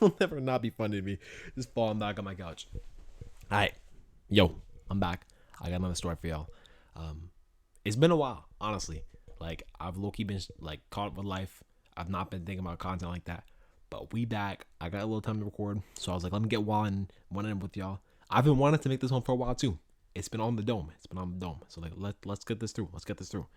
It'll never not be funny to me. Just falling back on my couch. All right, yo, I'm back. I got another story for y'all. It's been a while, honestly. Like I've low key been like caught up with life. I've not been thinking about content like that. But we back. I got a little time to record, so I was like, let me get one in with y'all. I've been wanting to make this one for a while too. It's been on the dome. It's been on the dome. So like, let's get this through. Let's get this through.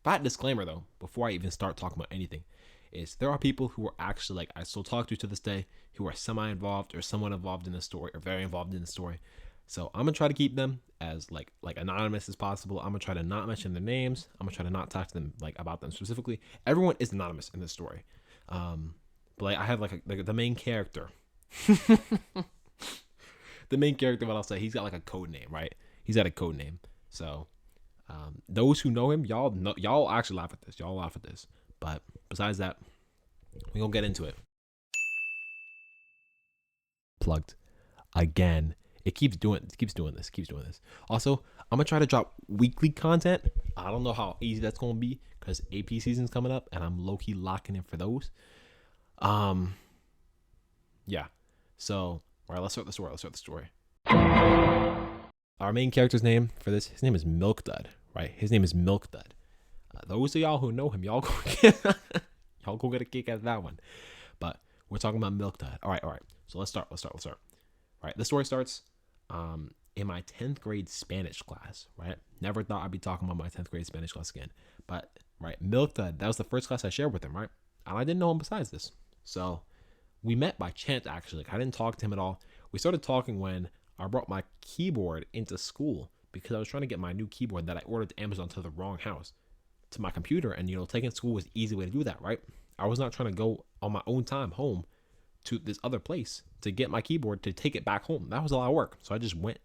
That disclaimer though, before I even start talking about anything, is there are people who are actually like I still talk to this day who are semi-involved or somewhat involved in the story or very involved in the story. So I'm gonna try to keep them as like anonymous as possible. I'm gonna try to not mention their names. I'm gonna try to not talk to them like about them specifically. Everyone is anonymous in this story. But like I have like the main character. The main character, what I'll say, he's got like a code name, right? He's got a code name. So those who know him, y'all actually laugh at this. Y'all laugh at this. But besides that, we gonna get into it. Plugged again. It keeps doing this. Also, I'm gonna try to drop weekly content. I don't know how easy that's gonna be because AP season's coming up and I'm low-key locking in for those. Yeah. So, all right, let's start the story. Our main character's name for this, his name is Milkdud, right? His name is Milkdud. Those of y'all who know him, y'all go get a kick at that one. But we're talking about Milkdud. All right. So let's start. All right, the story starts in my 10th grade Spanish class, right? Never thought I'd be talking about my 10th grade Spanish class again. But, right, Milkdud, that was the first class I shared with him, right? And I didn't know him besides this. So we met by chance, actually. Like, I didn't talk to him at all. We started talking when I brought my keyboard into school because I was trying to get my new keyboard that I ordered to Amazon to the wrong house, to my computer. And, taking school was an easy way to do that, right? I was not trying to go on my own time home to this other place to get my keyboard to take it back home. That was a lot of work. So I just went.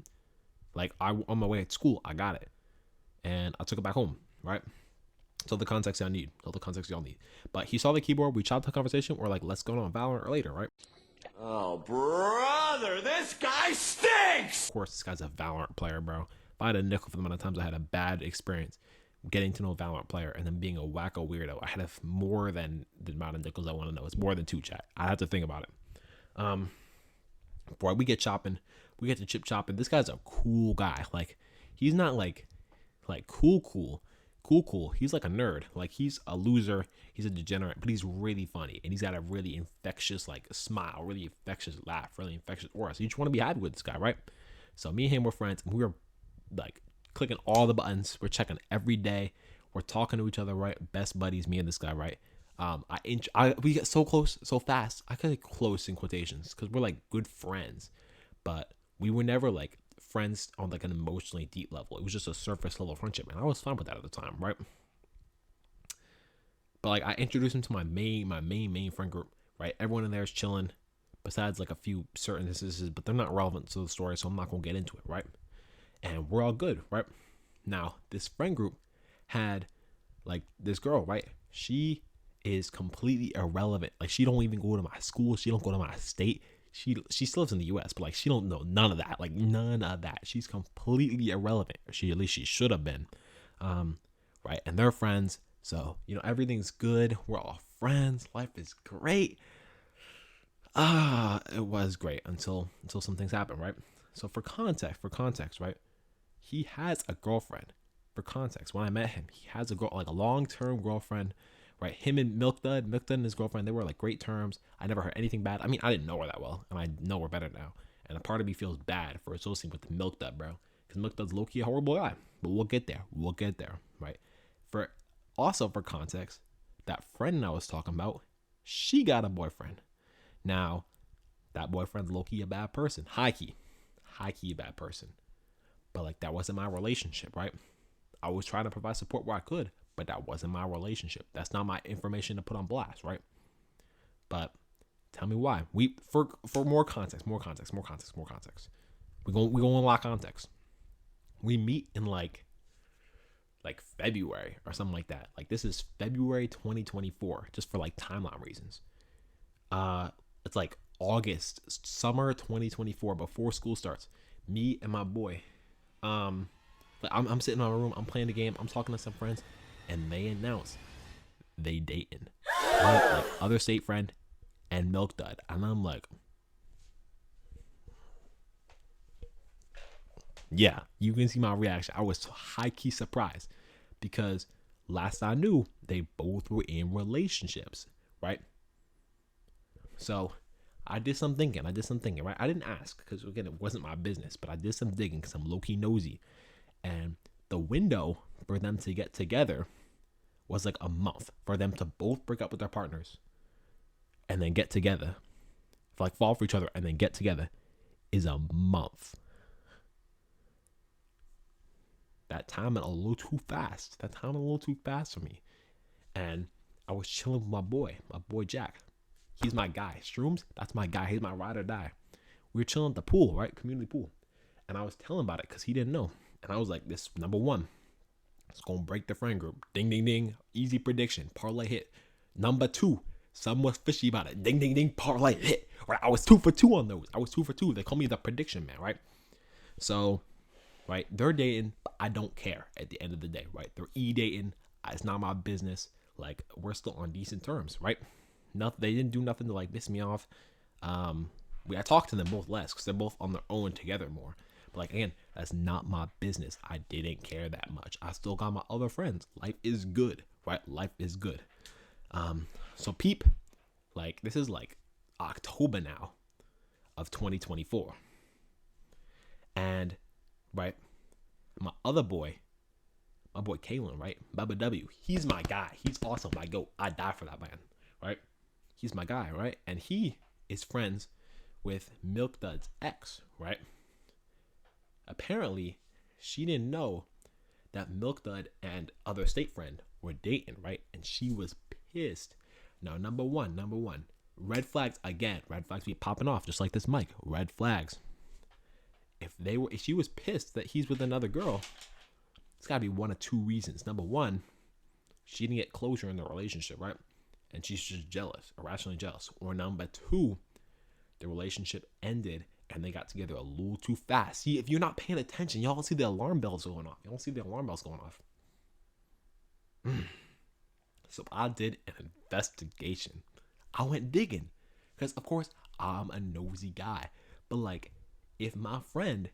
Like, on my way to school, I got it. And I took it back home, right? So the context y'all need. But he saw the keyboard. We chopped the conversation. We're like, let's go on Valorant or later, right? Oh, brother, this guy stinks! Of course, this guy's a Valorant player, bro. If I had a nickel for the amount of times I had a bad experience getting to know a Valorant player and then being a wacko weirdo, I had more than the amount of nickels I want to know. It's more than 2, chat. I have to think about it. Boy, we get chopping. We get to chip chopping. This guy's a cool guy. Like, he's not like cool. He's like a nerd. Like, he's a loser. He's a degenerate, but he's really funny. And he's got a really infectious, like, smile, really infectious laugh, really infectious aura. So you just want to be happy with this guy, right? So me and him were friends, and we were, like, clicking all the buttons. We're checking every day. We're talking to each other, right? Best buddies, me and this guy, right? We get so close, so fast. I could say close in quotations because we're, like, good friends. But we were never, like, friends on like an emotionally deep level. It was just a surface level friendship, and I was fine with that at the time, right? But like, I introduced him to my main friend group, right? Everyone in there is chilling, besides like a few certain instances, but they're not relevant to the story, so I'm not gonna get into it, right? And we're all good, right? Now, this friend group had like this girl, right? She is completely irrelevant. Like, she don't even go to my school. She don't go to my state. She still lives in the U.S., but like, she don't know none of that. Like, none of that. She's completely irrelevant. At least she should have been, right? And they're friends, so everything's good. We're all friends. Life is great. It was great until some things happen, right? So for context, right? He has a girlfriend. For context, when I met him, he has a long-term girlfriend. Right, him and Milkdud and his girlfriend, they were like great terms. I never heard anything bad. I mean, I didn't know her that well, and I know her better now. And a part of me feels bad for associating with Milkdud, bro, because Milkdud's low-key a horrible guy. But we'll get there, right? For context, that friend I was talking about, she got a boyfriend. Now, that boyfriend's low-key a bad person, high-key a bad person. But like, that wasn't my relationship, right? I was trying to provide support where I could. But that wasn't my relationship. That's not my information to put on blast, right? But tell me why. For more context. We're going to unlock context. We meet in like February or something like that. Like, this is February 2024, just for like timeline reasons. It's like August, summer 2024, before school starts. Me and my boy, I'm sitting in my room. I'm playing the game. I'm talking to some friends. And they announce they dating. Like, other state friend, and Milkdud. And I'm like, yeah, you can see my reaction. I was high key surprised because last I knew, they both were in relationships, right? So I did some thinking. Right? I didn't ask because, again, it wasn't my business, but I did some digging because I'm low key nosy. And the window for them to get together was like a month for them to both break up with their partners and then get together, for like fall for each other and then get together, is a month. That time went a little too fast. For me. And I was chilling with my boy Jack. He's my guy. Shrooms, that's my guy. He's my ride or die. We were chilling at the pool, right? Community pool. And I was telling about it because he didn't know. And I was like, this, number one, it's going to break the friend group. Ding, ding, ding. Easy prediction. Parlay hit. Number two, some was fishy about it. Ding, ding, ding. Parlay hit. Right? I was 2 for 2 on those. They call me the prediction man, right? So, right, they're dating. I don't care at the end of the day, right? They're dating. It's not my business. Like, we're still on decent terms, right? They didn't do nothing to like piss me off. I talked to them both less because they're both on their own together more. But like, again, that's not my business. I didn't care that much. I still got my other friends. Life is good, right? Life is good. So peep, like, this is like October now of 2024. And, right, my other boy, my boy Kalen, right? Bubba W. He's my guy. He's awesome. I die for that man, right? He's my guy, right? And he is friends with Milkdud's ex, right? Apparently, she didn't know that Milkdud and other state friend were dating, right? And she was pissed. Now, number one, red flags again. Red flags be popping off just like this mic. Red flags. If she was pissed that he's with another girl, it's gotta be one of two reasons. Number one, she didn't get closure in the relationship, right? And she's just jealous, irrationally jealous. Or number two, the relationship ended and they got together a little too fast. See, if you're not paying attention, y'all don't see the alarm bells going off. So I did an investigation. I went digging because, of course, I'm a nosy guy. But like, if my friend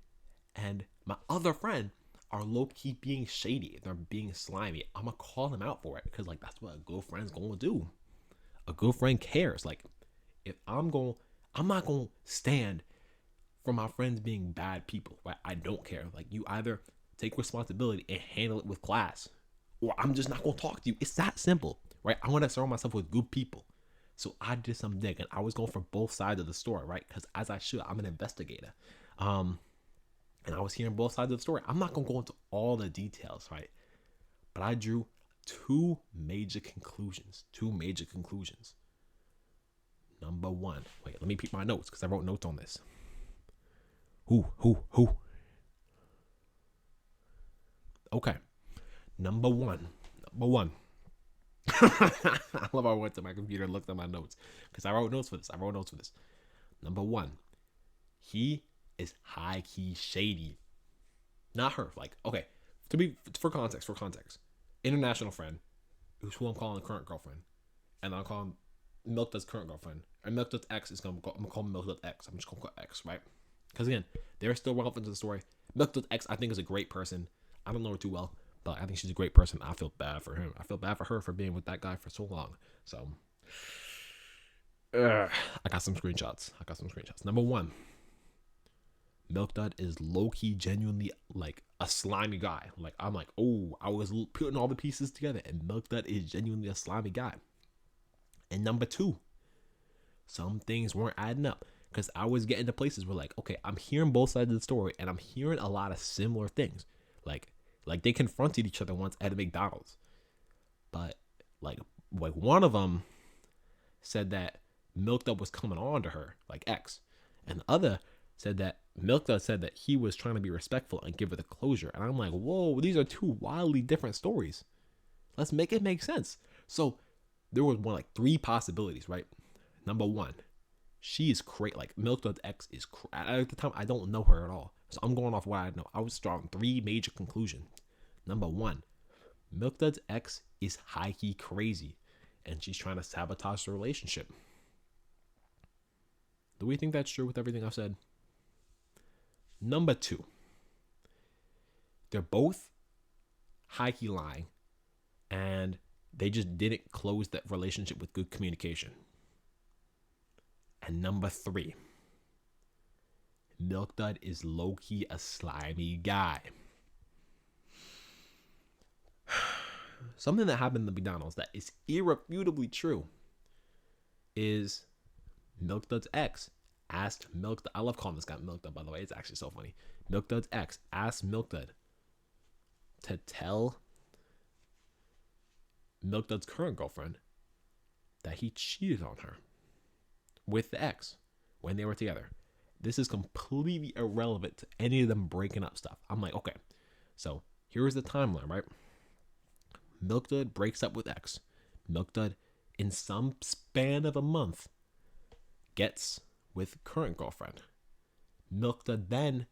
and my other friend are low-key being shady, they're being slimy, I'm gonna call them out for it because, like, that's what a good friend's gonna do. A good friend cares. Like, if I'm not gonna stand for my friends being bad people, right? I don't care. Like, you either take responsibility and handle it with class, or I'm just not gonna talk to you. It's that simple, right? I want to surround myself with good people. So I did some digging. I was going for both sides of the story, right? Because as I should, I'm an investigator. And I was hearing both sides of the story. I'm not gonna go into all the details, right? But I drew two major conclusions. Number one. Wait, let me peep my notes because I wrote notes on this. Who? Okay. Number one. I love how I went to my computer and looked at my notes because I wrote notes for this. Number one. He is high key shady. Not her. Like, okay. For context. International friend, who's who I'm calling the current girlfriend. And I'm calling Milkdud's current girlfriend. And Milkdud's ex is I'm gonna call Milkdud's ex. I'm just gonna call X, right? Because again, they're still relevant to the story. Milkdud's ex, I think, is a great person. I don't know her too well, but I think she's a great person. I feel bad for him. I feel bad for her for being with that guy for so long. So, I got some screenshots. Number one, Milkdud is low-key, genuinely, like, a slimy guy. Like, I'm like, oh, I was putting all the pieces together, and Milkdud is genuinely a slimy guy. And number two, some things weren't adding up. Because I was getting to places where, like, okay, I'm hearing both sides of the story, and I'm hearing a lot of similar things. Like they confronted each other once at a McDonald's. But, like one of them said that Milkdud was coming on to her, like X. And the other said that Milkdud said that he was trying to be respectful and give her the closure. And I'm like, whoa, these are two wildly different stories. Let's make it make sense. So there was three possibilities, right? Number one, she is crazy. Like, Milkdud's ex is at the time, I don't know her at all. So I'm going off what I know. I was drawing three major conclusions. Number one, Milkdud's ex is high-key crazy. And she's trying to sabotage the relationship. Do we think that's true with everything I've said? Number 2, they're both high-key lying, and they just didn't close that relationship with good communication. And number 3, Milkdud is low-key a slimy guy. Something that happened in the McDonald's that is irrefutably true is Milkdud's ex asked Milkdud. I love calling this guy Milkdud, by the way. It's actually so funny. Milkdud's ex asked Milkdud to tell Milkdud's current girlfriend that he cheated on her with the ex when they were together. This is completely irrelevant to any of them breaking up stuff. I'm like, okay, so here's the timeline, right? Milkdud breaks up with ex. Milkdud, in some span of a month, gets with current girlfriend. Milkdud then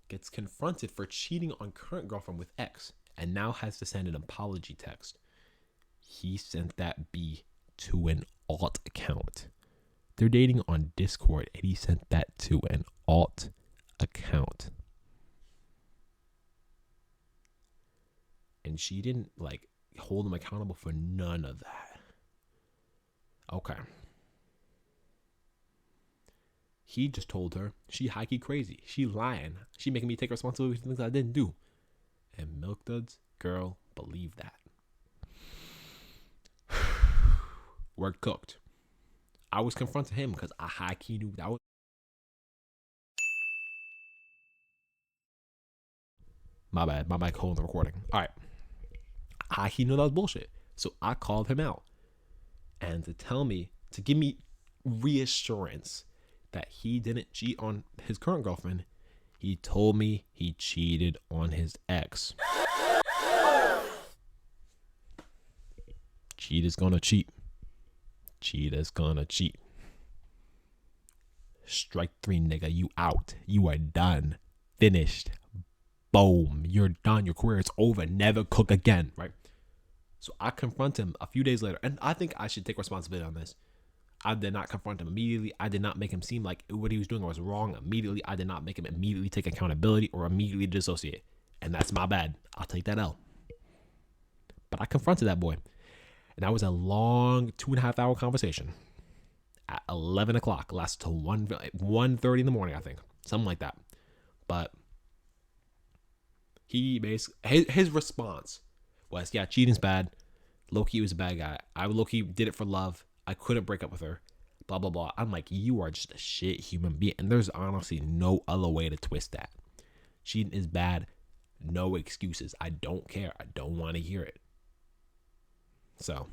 gets confronted for cheating on current girlfriend with ex, and now has to send an apology text. He sent that B to an alt account. They're dating on Discord, and he sent that to an alt account. And she didn't hold him accountable for none of that. Okay. He just told her she high-key crazy. She lying. She making me take responsibility for things I didn't do. And Milkdud's girl believed that. Word cooked. I was confronting him because I high-key knew that was... My bad. My mic holding the recording. All right. He knew that was bullshit. So I called him out. And to give me reassurance that he didn't cheat on his current girlfriend, he told me he cheated on his ex. Cheat is gonna cheat. Cheat is gonna cheat. Strike 3, nigga. You out. You are done. Finished. Boom. You're done. Your career is over. Never cook again. Right? So I confront him a few days later. And I think I should take responsibility on this. I did not confront him immediately. I did not make him seem like what he was doing was wrong immediately. I did not make him immediately take accountability or immediately dissociate. And that's my bad. I'll take that L. But I confronted that boy. And that was a long 2.5 hour conversation at 11 o'clock. Lasted till 1:30 in the morning, I think. Something like that. But he basically, his response was, yeah, cheating's bad. Low-key was a bad guy. I low-key did it for love. I couldn't break up with her. Blah, blah, blah. I'm like, you are just a shit human being. And there's honestly no other way to twist that. Cheating is bad. No excuses. I don't care. I don't want to hear it. So,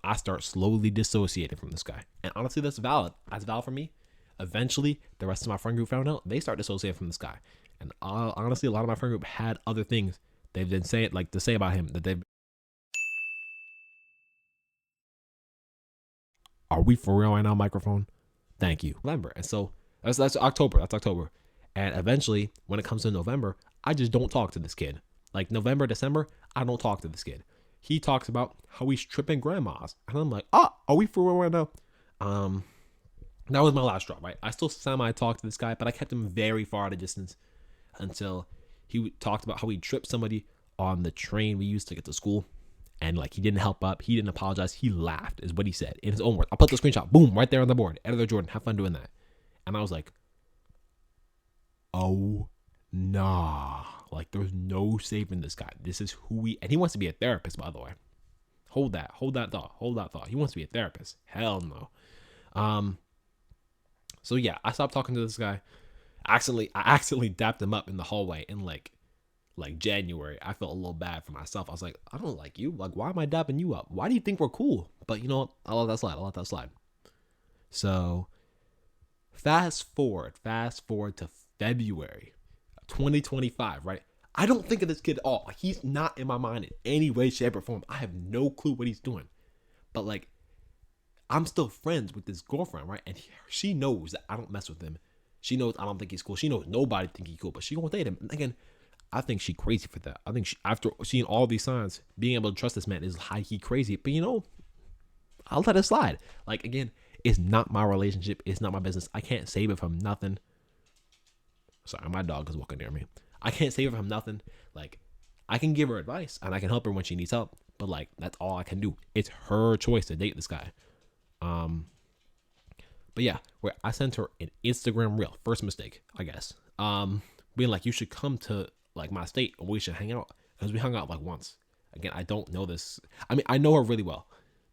I start slowly dissociating from this guy. And honestly, that's valid. That's valid for me. Eventually, the rest of my friend group found out. They start dissociating from this guy. And honestly, a lot of my friend group had other things they've been saying, to say about him that they've... Are we for real right now, microphone? Thank you. November. And so that's October. That's October. And eventually, when it comes to November, I just don't talk to this kid. Like November, December, I don't talk to this kid. He talks about how he's tripping grandmas. And I'm like, are we for real right now? That was my last drop, right? I still semi-talked to this guy, but I kept him very far at a distance until he talked about how he tripped somebody on the train we used to get to school. And he didn't help up. He didn't apologize. He laughed, is what he said in his own words. I'll put the screenshot. Boom, right there on the board. Editor Jordan, have fun doing that. And I was like, oh, nah. There's no saving this guy. This is who he... And he wants to be a therapist, by the way. Hold that thought. He wants to be a therapist. Hell no. So yeah, I stopped talking to this guy. I accidentally dapped him up in the hallway in January. I felt a little bad for myself. I was like, I don't like you. Why am I dapping you up? Why do you think we're cool? But you know what? I'll let that slide. So fast forward to February 2025, right? I don't think of this kid at all. He's not in my mind in any way, shape, or form. I have no clue what he's doing. But I'm still friends with this girlfriend, right? And she knows that I don't mess with him. She knows I don't think he's cool. She knows nobody think he's cool, but she won't date him. And again, I think she's crazy for that. I think after seeing all these signs, being able to trust this man is high-key crazy. But I'll let it slide. Again, It's not my relationship. It's not my business. I can't save it from nothing. Sorry, my dog is walking near me. I can't save it from nothing. Like, I can give her advice and I can help her when she needs help, but like that's all I can do. It's her choice to date this guy. But yeah, where I sent her an Instagram reel. First mistake, I guess. Being like, you should come to like my state and we should hang out, because we hung out like once. Again, I don't know this. I mean, I know her really well,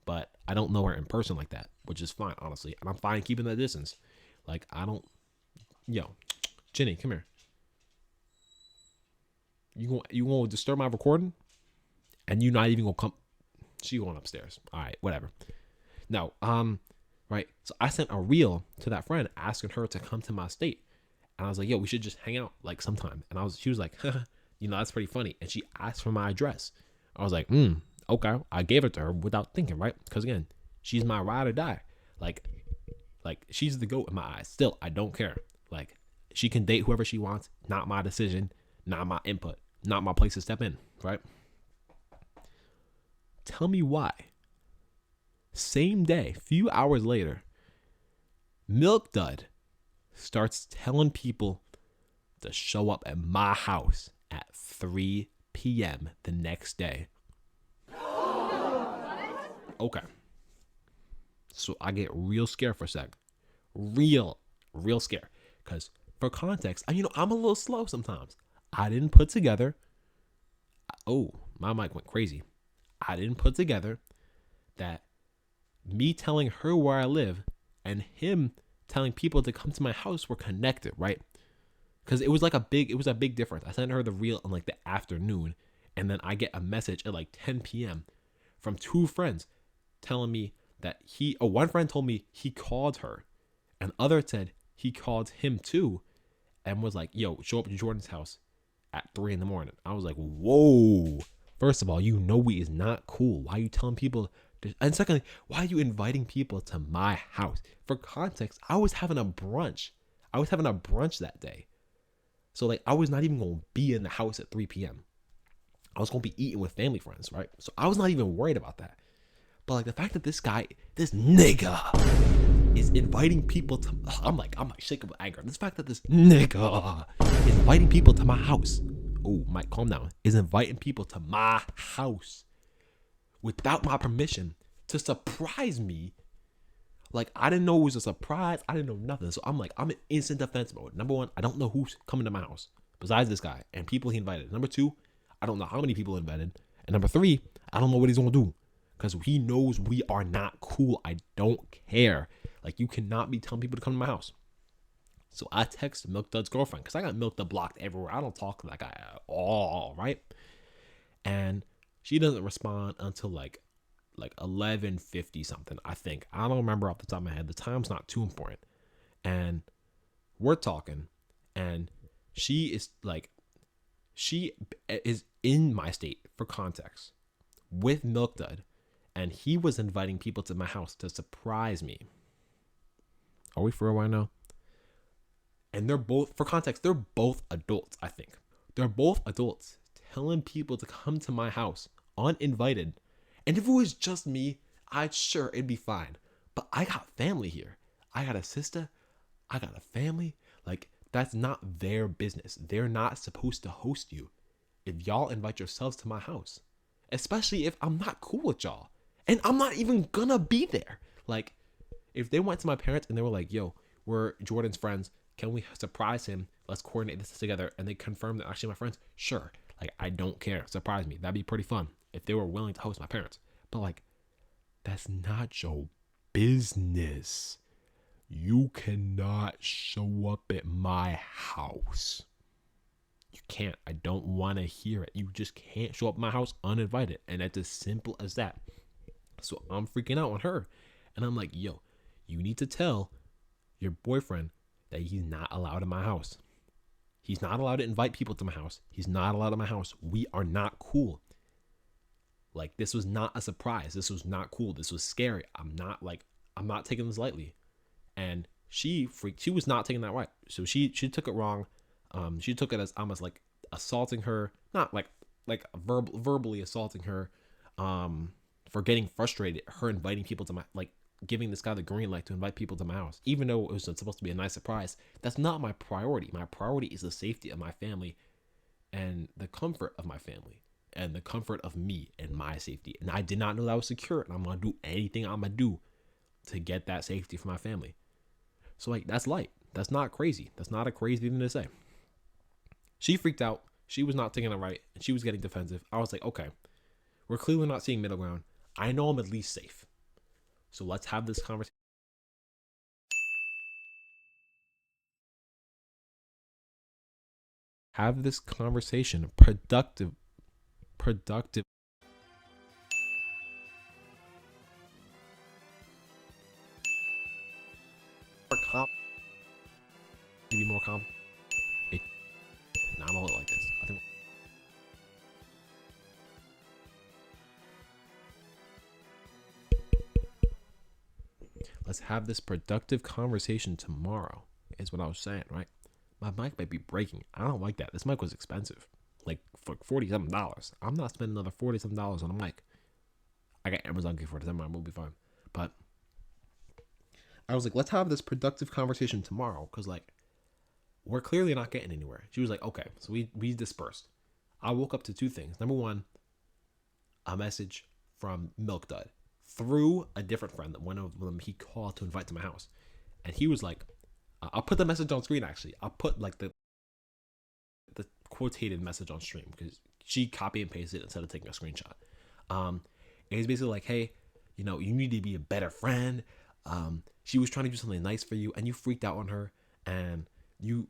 but I don't know her in person like that, which is fine, honestly. And I'm fine keeping that distance. Like, I don't. Yo, Jenny, come here. You gonna disturb my recording? And you not even gonna come? She going upstairs. All right, whatever. No, right. So I sent a reel to that friend asking her to come to my state, and I was like, yo, we should just hang out like sometime. And she was like, that's pretty funny. And she asked for my address. I was like, okay. I gave it to her without thinking, right? Because again, she's my ride or die. Like she's the GOAT in my eyes. Still, I don't care. Like, she can date whoever she wants. Not my decision. Not my input. Not my place to step in, right? Tell me why. Same day, few hours later, Milkdud starts telling people to show up at my house at 3 p.m. the next day. Okay. So I get real scared for a sec. Real scared. Because for context, I'm a little slow sometimes. I didn't put together. Oh, my mic went crazy. I didn't put together that me telling her where I live and him telling people to come to my house were connected, right? Because it was a big difference. I sent her the reel in like the afternoon, and then I get a message at like 10 p.m. from two friends telling me that one friend told me he called her, and other said he called him too, and was like, yo, show up to Jordan's house at 3 a.m. I was like, whoa. First of all, we is not cool. Why are you telling people? And secondly, why are you inviting people to my house? For context, I was having a brunch. That day. So like, I was not even going to be in the house at 3 p.m. I was going to be eating with family friends, right? So I was not even worried about that. But like the fact that this nigga is inviting people to, I'm like shaking with anger. This fact that this nigga is inviting people to my house. Oh, Mike, calm down. Is inviting people to my house without my permission to surprise me. Like, I didn't know it was a surprise. I didn't know nothing. So I'm in instant defense mode. Number one, I don't know who's coming to my house besides this guy and people he invited. Number two, I don't know how many people he invited. And number three, I don't know what he's going to do, because he knows we are not cool. I don't care. Like, you cannot be telling people to come to my house. So I text Milkdud's girlfriend, because I got Milkdud blocked everywhere. I don't talk to that guy at all, right? And she doesn't respond until like 11:50 something, I think. I don't remember off the top of my head. The time's not too important. And we're talking, and she is in my state, for context, with Milkdud, and he was inviting people to my house to surprise me. Are we for real right now? And they're both, for context, they're both adults, I think. They're both adults telling people to come to my house uninvited. And if it was just me, it'd be fine. But I got family here. I got a sister. I got a family. Like, that's not their business. They're not supposed to host you if y'all invite yourselves to my house. Especially if I'm not cool with y'all. And I'm not even gonna be there. Like, if they went to my parents and they were like, yo, we're Jordan's friends. Can we surprise him? Let's coordinate this together. And they confirm that actually my friends. Sure. Like, I don't care. Surprise me. That'd be pretty fun if they were willing to host my parents. But like, that's not your business. You cannot show up at my house. You can't. I don't want to hear it. You just can't show up at my house uninvited. And it's as simple as that. So I'm freaking out on her. And I'm like, yo, you need to tell your boyfriend that he's not allowed in my house. He's not allowed to invite people to my house. He's not allowed in my house. We are not cool. Like, this was not a surprise. This was not cool. This was scary. I'm not taking this lightly. And she was not taking that right. So she took it wrong. She took it as almost like assaulting her, not like verbally assaulting her, for getting frustrated, her inviting people to my, like, giving this guy the green light to invite people to my house, even though it was supposed to be a nice surprise. That's not my priority. My priority is the safety of my family and the comfort of my family and the comfort of me and my safety. And I did not know that was secure. And I'm going to do anything I'm going to do to get that safety for my family. So, like, that's light. That's not crazy. That's not a crazy thing to say. She freaked out. She was not taking it right. And she was getting defensive. I was like, okay, we're clearly not seeing middle ground. I know I'm at least safe. So let's have this conversation. Have this conversation. Productive. Be more calm. Now I'm gonna hold it like this. I think. Let's have this productive conversation tomorrow. Is what I was saying, right? My mic might be breaking. I don't like that. This mic was expensive, like for $47. I'm not spending another $47 on a mic. I got Amazon gift for December. We'll be fine. But I was like, let's have this productive conversation tomorrow, because like we're clearly not getting anywhere. She was like, okay. So we dispersed. I woke up to two things. Number one, a message from Milkdud through a different friend that one of them he called to invite to my house. And he was like, I'll put the message on screen actually. I'll put like the quotated message on stream because she copy and pasted it instead of taking a screenshot. It was basically like, hey, you know, you need to be a better friend. She was trying to do something nice for you and you freaked out on her, and you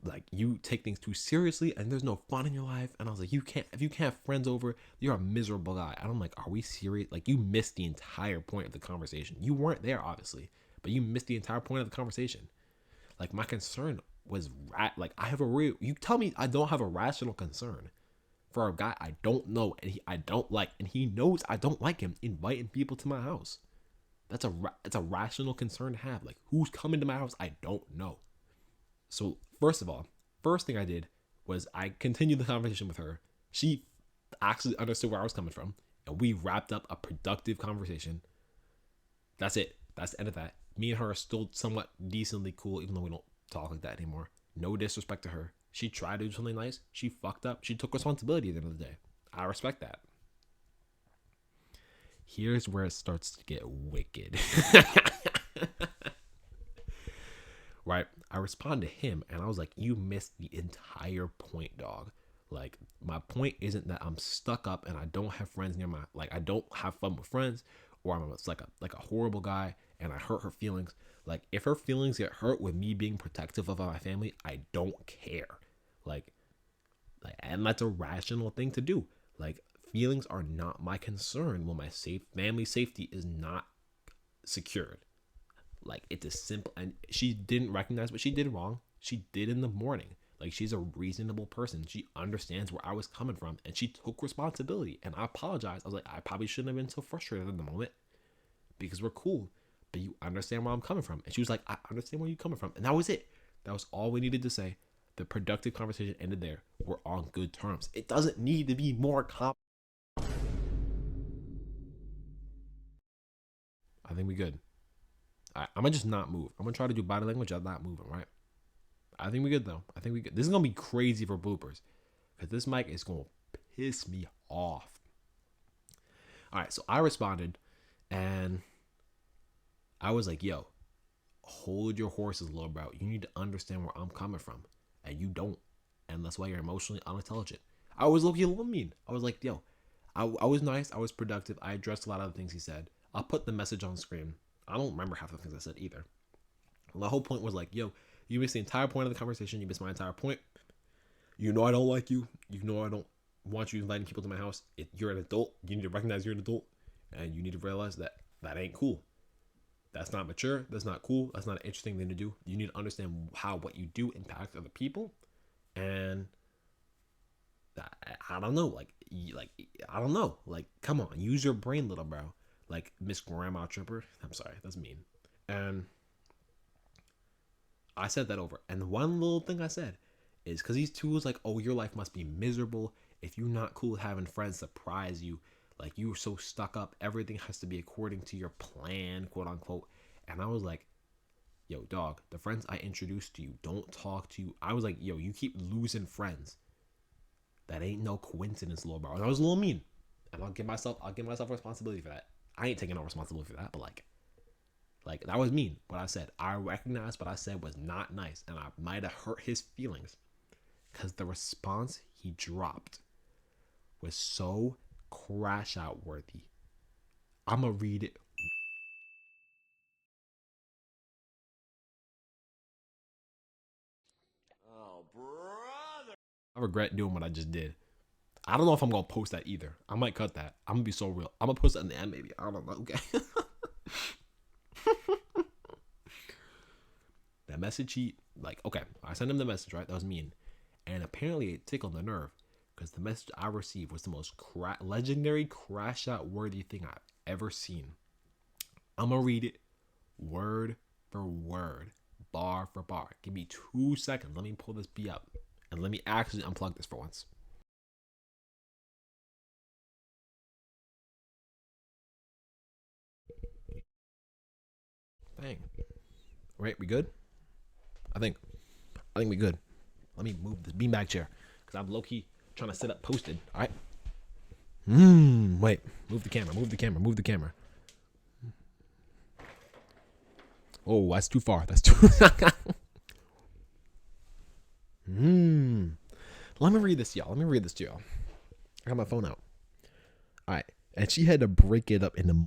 take things too seriously and there's no fun in your life. And I was like, if you can't have friends over, you're a miserable guy. And I'm like, are we serious? Like, you missed the entire point of the conversation. You weren't there obviously, but you missed the entire point of the conversation. Like, my concern was you tell me I don't have a rational concern for a guy I don't know and I don't like, and he knows I don't like him inviting people to my house. It's a rational concern to have. Like, who's coming to my house? I don't know. So first of all, first thing I did was I continued the conversation with her. She actually understood where I was coming from, and we wrapped up a productive conversation. That's it. That's the end of that. Me and her are still somewhat decently cool, even though we don't talk like that anymore. No disrespect to her. She tried to do something nice. She fucked up. She took responsibility at the end of the day. I respect that. Here's where it starts to get wicked. Right? I respond to him and I was like, you missed the entire point, dog. Like, my point isn't that I'm stuck up and I don't have friends near my, like, I don't have fun with friends, or I'm like a horrible guy and I hurt her feelings. Like, if her feelings get hurt with me being protective of my family, I don't care. Like, and that's a rational thing to do. Like, feelings are not my concern when my family safety is not secured. Like, it's a simple, and she didn't recognize what she did wrong. She did in the morning. Like, she's a reasonable person. She understands where I was coming from, and she took responsibility. And I apologized. I was like, I probably shouldn't have been so frustrated in the moment because we're cool, but you understand where I'm coming from. And she was like, I understand where you're coming from. And that was it. That was all we needed to say. The productive conversation ended there. We're on good terms. It doesn't need to be more I think we good. I'm gonna just not move. I'm gonna try to do body language. I'm not moving, right? I think we good though. I think we good. This is gonna be crazy for bloopers because this mic is gonna piss me off. All right, so I responded and I was like, yo, hold your horses, little bro. You need to understand where I'm coming from, and you don't. And that's why you're emotionally unintelligent. I was looking a little mean. I was like, yo, I was nice. I was productive. I addressed a lot of the things he said. I'll put the message on screen. I don't remember half the things I said either. The whole point was like, yo, you missed the entire point of the conversation. You missed my entire point. You know I don't like you. You know I don't want you inviting people to my house. You're an adult. You need to recognize you're an adult. And you need to realize that that ain't cool. That's not mature. That's not cool. That's not an interesting thing to do. You need to understand how what you do impacts other people. And I don't know. Like I don't know. Like, come on. Use your brain, little bro. Like Miss Grandma Tripper. I'm sorry, that's mean. And I said that over. And one little thing I said is because these two was like, oh, your life must be miserable if you're not cool with having friends surprise you. Like, you're so stuck up. Everything has to be according to your plan, quote unquote. And I was like, yo, dog, the friends I introduced to you don't talk to you. I was like, yo, you keep losing friends. That ain't no coincidence, little bro. And I was a little mean. And I'll give myself responsibility for that. I ain't taking no responsibility for that, but like that was mean. What I said, I recognized what I said was not nice, and I might have hurt his feelings, because the response he dropped was so crash out worthy. I'ma read it. Oh, brother. I regret doing what I just did. I don't know if I'm gonna post that either. I might cut that. I'm gonna be so real. I'm gonna post it in the end, maybe. I don't know. Okay. That message, okay, I sent him the message, right? That was mean. And apparently it tickled the nerve, because the message I received was the most legendary crash out worthy thing I've ever seen. I'm gonna read it word for word, bar for bar. Give me 2 seconds. Let me pull this B up, and let me actually unplug this for once. Dang. Right, we good? I think we good. Let me move this beanbag chair, because I'm low-key trying to sit up posted. All right. Wait. Move the camera. Oh, that's too far. That's too. Let me read this, y'all. I got my phone out. All right. And she had to break it up into. All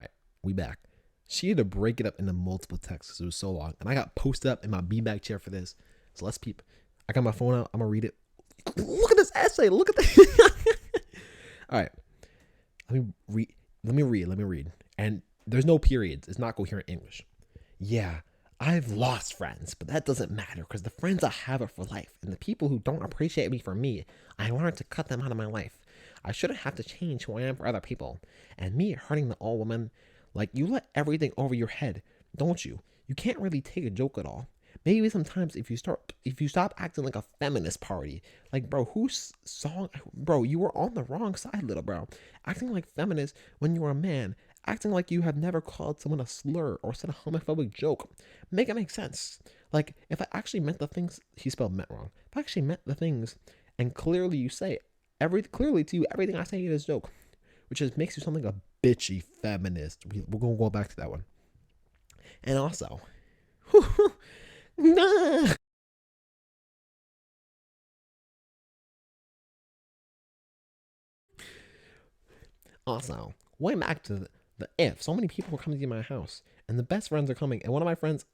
right, we back. She had to break it up into multiple texts because it was so long. And I got posted up in my beanbag chair for this. So let's peep. I got my phone out. I'm going to read it. Look at this essay. Look at this. All right. Let me read. And there's no periods. It's not coherent English. Yeah, I've lost friends, but that doesn't matter, because the friends I have are for life. And the people who don't appreciate me for me, I learned to cut them out of my life. I shouldn't have to change who I am for other people. And me hurting the old woman, like, you let everything over your head, don't you? You can't really take a joke at all. Maybe sometimes if you stop acting like a feminist party, like, bro, bro, you were on the wrong side, little bro. Acting like feminist when you were a man, acting like you have never called someone a slur or said a homophobic joke. Make it make sense. Like, if I actually meant the things, he spelled meant wrong. If I actually meant the things, and clearly you say clearly to you, everything I say is a joke, which just makes you something like a bitchy feminist. We're gonna go back to that one. And also, nah. Also, going back to the if so many people were coming to my house and the best friends are coming, and one of my friends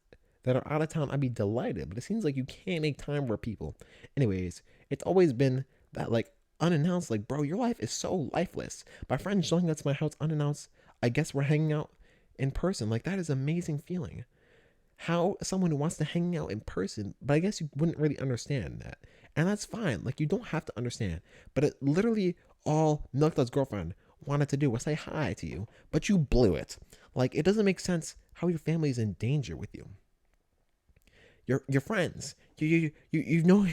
that are out of town, I'd be delighted. But it seems like you can't make time for people. Anyways, it's always been that, like, unannounced, like, bro, your life is so lifeless. My friend showing up to my house unannounced. I guess we're hanging out in person. Like, that is an amazing feeling. How someone who wants to hang out in person, but I guess you wouldn't really understand that. And that's fine. Like, you don't have to understand. But it literally all Milkdud's girlfriend wanted to do was say hi to you, but you blew it. Like, it doesn't make sense how your family is in danger with you. Your friends, you've known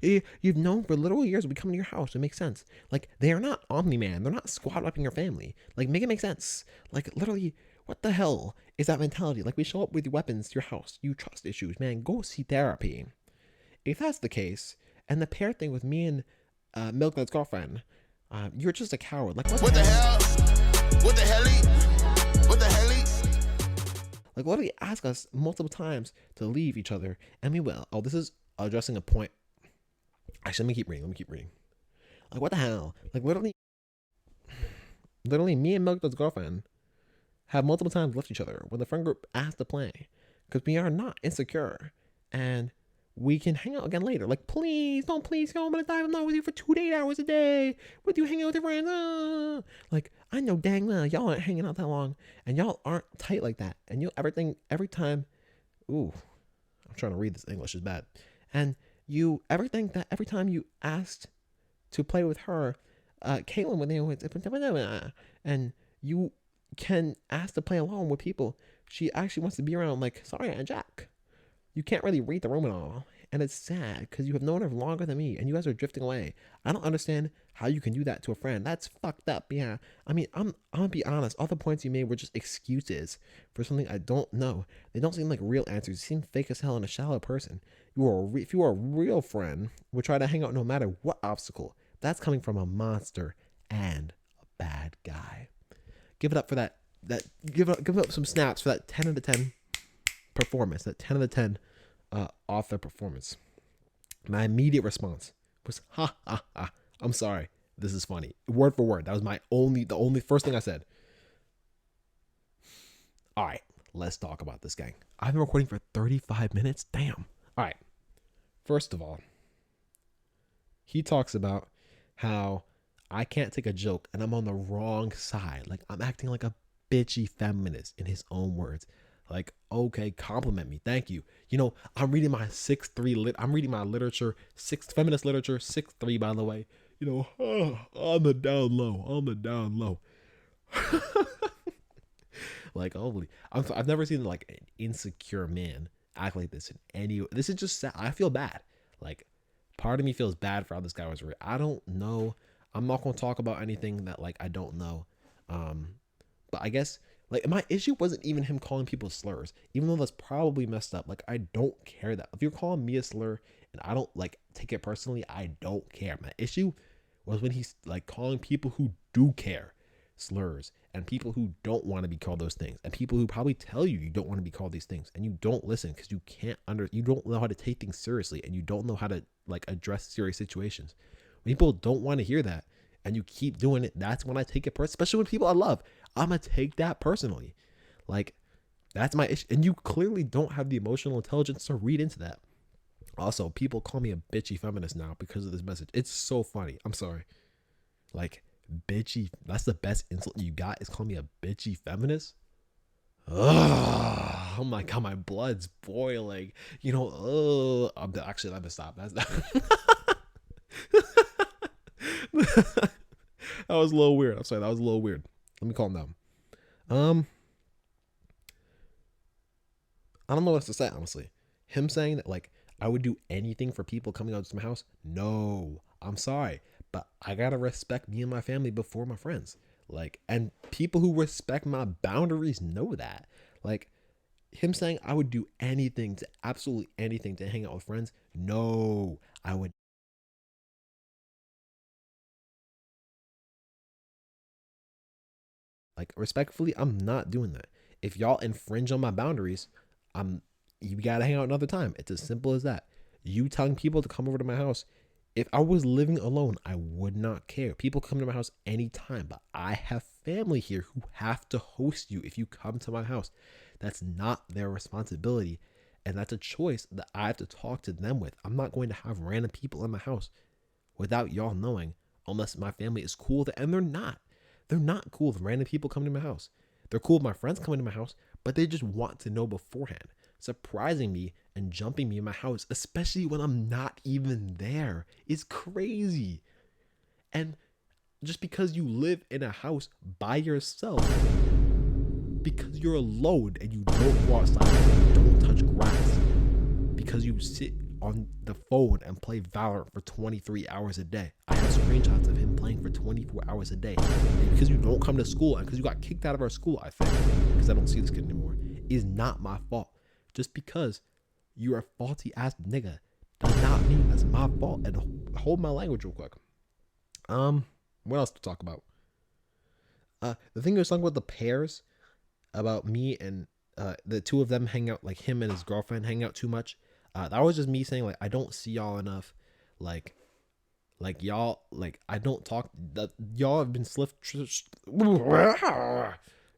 you've known for literal years. We come to your house. It makes sense. Like, they are not Omni-Man. They're not squad wiping your family. Like, make it make sense. Like, literally, what the hell is that mentality? Like, we show up with weapons to your house. You trust issues, man. Go see therapy. If that's the case, and the pair thing with me and Milkdud's girlfriend, you're just a coward. Like, what the hell? What the hell? What the hell? Like, literally ask us multiple times to leave each other, and we will. Oh, this is addressing a point. Actually, let me keep reading. Like, what the hell? Like, literally, me and Milkdud's girlfriend have multiple times left each other when the friend group asked to play, because we are not insecure, and we can hang out again later. Like, please, don't please go. I'm gonna die. I'm not with you for 2 to 8 hours a day. With you hanging out with your friends. Like, I know dang well y'all aren't hanging out that long, and y'all aren't tight like that. And you every time. Ooh, I'm trying to read this. English is bad. And every time you asked to play with her, Caitlin with and you can ask to play along with people she actually wants to be around. Like, sorry, Aunt Jack. You can't really read the room at all. And it's sad because you have known her longer than me and you guys are drifting away. I don't understand how you can do that to a friend. That's fucked up. Yeah. I mean, I'm gonna be honest. All the points you made were just excuses for something I don't know. They don't seem like real answers. You seem fake as hell and a shallow person. If you are a real friend, would try to hang out no matter what obstacle. That's coming from a monster and a bad guy. Give it up for that. Give up some snaps for that 10 out of 10 performance. That 10 out of 10 author performance. My immediate response was, ha ha ha. I'm sorry. This is funny. Word for word. That was the only first thing I said. All right, let's talk about this, gang. I've been recording for 35 minutes. Damn. All right. First of all, he talks about how I can't take a joke and I'm on the wrong side. Like, I'm acting like a bitchy feminist in his own words. Like, okay, compliment me. Thank you. You know, I'm reading my 6'3 I'm reading my literature, feminist literature, 6'3, by the way. You know, on the down low. Like, holy, I've never seen like an insecure man act like this in any. This is just sad. I feel bad. Like, part of me feels bad for how this guy was raised. I don't know. I'm not gonna talk about anything that like I don't know. But I guess like my issue wasn't even him calling people slurs, even though that's probably messed up. Like, I don't care that if you're calling me a slur and I don't like take it personally, I don't care. My issue was when he's like calling people who do care slurs, and people who don't want to be called those things, and people who probably tell you you don't want to be called these things, and you don't listen because you don't know how to take things seriously, and you don't know how to like address serious situations. When people don't want to hear that and you keep doing it, that's when I take it personally, especially with people I love. I'm gonna take that personally. Like, that's my issue, and you clearly don't have the emotional intelligence to read into that. Also, people call me a bitchy feminist now because of this message. It's so funny. I'm sorry. Like, bitchy, that's the best insult you got, is calling me a bitchy feminist. Ugh, oh my god, my blood's boiling. You know, actually, let me stop. That's not. That was a little weird. I'm sorry, that was a little weird. Let me calm down. I don't know what else to say, honestly. Him saying that like I would do anything for people coming out to my house. No, I'm sorry, but I gotta respect me and my family before my friends. Like, and people who respect my boundaries know that. Like, him saying I would do anything, to absolutely anything, to hang out with friends. No, I would. Like, respectfully, I'm not doing that. If y'all infringe on my boundaries, you gotta hang out another time. It's as simple as that. You telling people to come over to my house. If I was living alone, I would not care. People come to my house anytime, but I have family here who have to host you if you come to my house. That's not their responsibility, and that's a choice that I have to talk to them with. I'm not going to have random people in my house without y'all knowing, unless my family is cool with it, and they're not. They're not cool with random people coming to my house. They're cool with my friends coming to my house, but they just want to know beforehand. Surprising me and jumping me in my house, especially when I'm not even there, is crazy. And just because you live in a house by yourself, because you're alone and you don't go outside, and don't touch grass, because you sit on the phone and play Valorant for 23 hours a day. I have screenshots of him playing for 24 hours a day. And because you don't come to school, and because you got kicked out of our school, I think, because I don't see this kid anymore, is not my fault. Just because you're a faulty ass nigga does not mean that's my fault. And hold my language real quick. What else to talk about? The thing you was talking about, the pairs, about me and the two of them hang out, like him and his girlfriend hang out too much. That was just me saying like I don't see y'all enough. Like y'all, like I don't talk. That y'all have been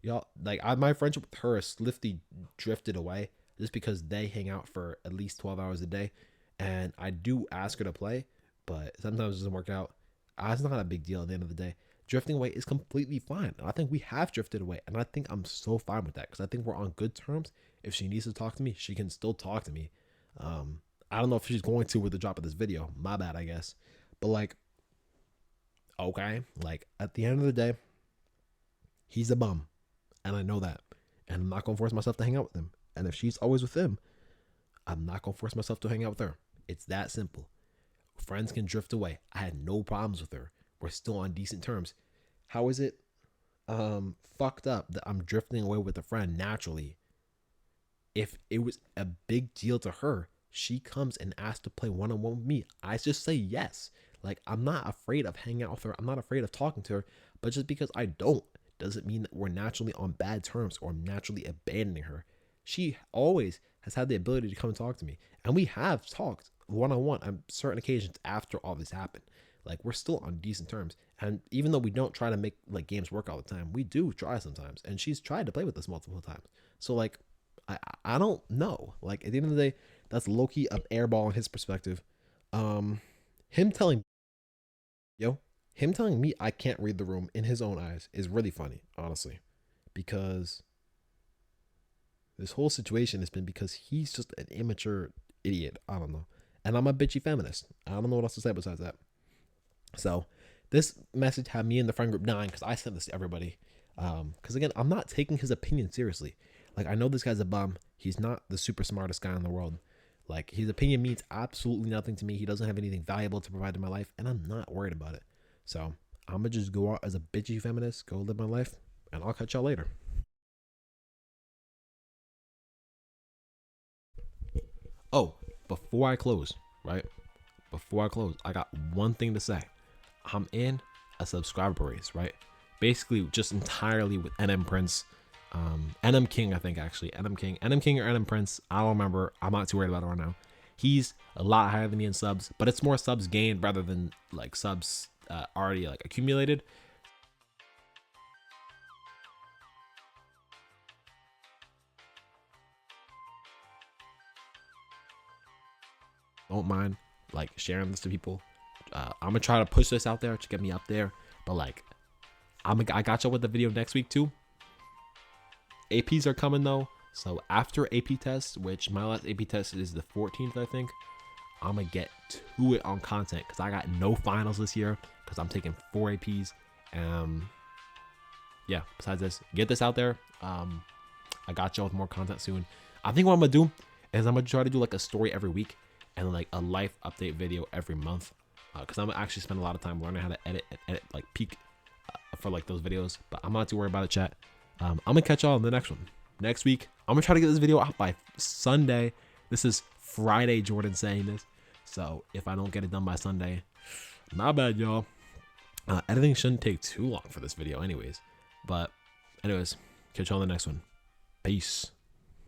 y'all, like my friendship with her is swiftly drifted away just because they hang out for at least 12 hours a day, and I do ask her to play, but sometimes it doesn't work out. It's not a big deal at the end of the day. Drifting away is completely fine. I think we have drifted away, and I think I'm so fine with that because I think we're on good terms. If she needs to talk to me, she can still talk to me. I don't know if she's going to with the drop of this video. My bad, I guess. But like, okay, like at the end of the day, he's a bum, and I know that, and I'm not gonna force myself to hang out with him. And if she's always with him, I'm not gonna force myself to hang out with her. It's that simple. Friends can drift away. I had no problems with her. We're still on decent terms. How is it fucked up that I'm drifting away with a friend naturally? If it was a big deal to her, she comes and asks to play one-on-one with me. I just say yes. Like, I'm not afraid of hanging out with her. I'm not afraid of talking to her. But just because I don't doesn't mean that we're naturally on bad terms or I'm naturally abandoning her. She always has had the ability to come and talk to me. And we have talked one-on-one on certain occasions after all this happened. Like, we're still on decent terms. And even though we don't try to make like games work all the time, we do try sometimes. And she's tried to play with us multiple times. So like, I don't know. Like, at the end of the day, that's low-key up airball in his perspective. Him telling him telling me I can't read the room in his own eyes is really funny, honestly. Because this whole situation has been because he's just an immature idiot. I don't know. And I'm a bitchy feminist. I don't know what else to say besides that. So this message had me in the friend group dying because I sent this to everybody. Because again, I'm not taking his opinion seriously. Like, I know this guy's a bum. He's not the super smartest guy in the world. Like, his opinion means absolutely nothing to me. He doesn't have anything valuable to provide to my life, and I'm not worried about it. So I'm gonna just go out as a bitchy feminist, go live my life, and I'll catch y'all later. Oh, before I close, right? Before I close, I got one thing to say. I'm in a subscriber race, right? Basically, just entirely with NM Prince, NM King, I think actually, NM King or NM Prince. I don't remember. I'm not too worried about it right now. He's a lot higher than me in subs, but it's more subs gained rather than like subs already like accumulated. Don't mind like sharing this to people. I'm gonna try to push this out there to get me up there, but like I got y'all with the video next week too. APs are coming though, so after AP test, which my last AP test is the 14th, I think, I'm gonna get to it on content because I got no finals this year because I'm taking 4 APs. Yeah, besides this, get this out there. I got y'all with more content soon. I think what I'm gonna do is I'm gonna try to do like a story every week and like a life update video every month, because I'm gonna actually spend a lot of time learning how to edit like peak for like those videos. But I'm not too worried about it, chat. I'm gonna catch y'all in the next one. Next week, I'm gonna try to get this video out by Sunday. This is Friday, Jordan saying this. So if I don't get it done by Sunday, not bad, y'all. Editing shouldn't take too long for this video anyways. But anyways, catch y'all in the next one. Peace.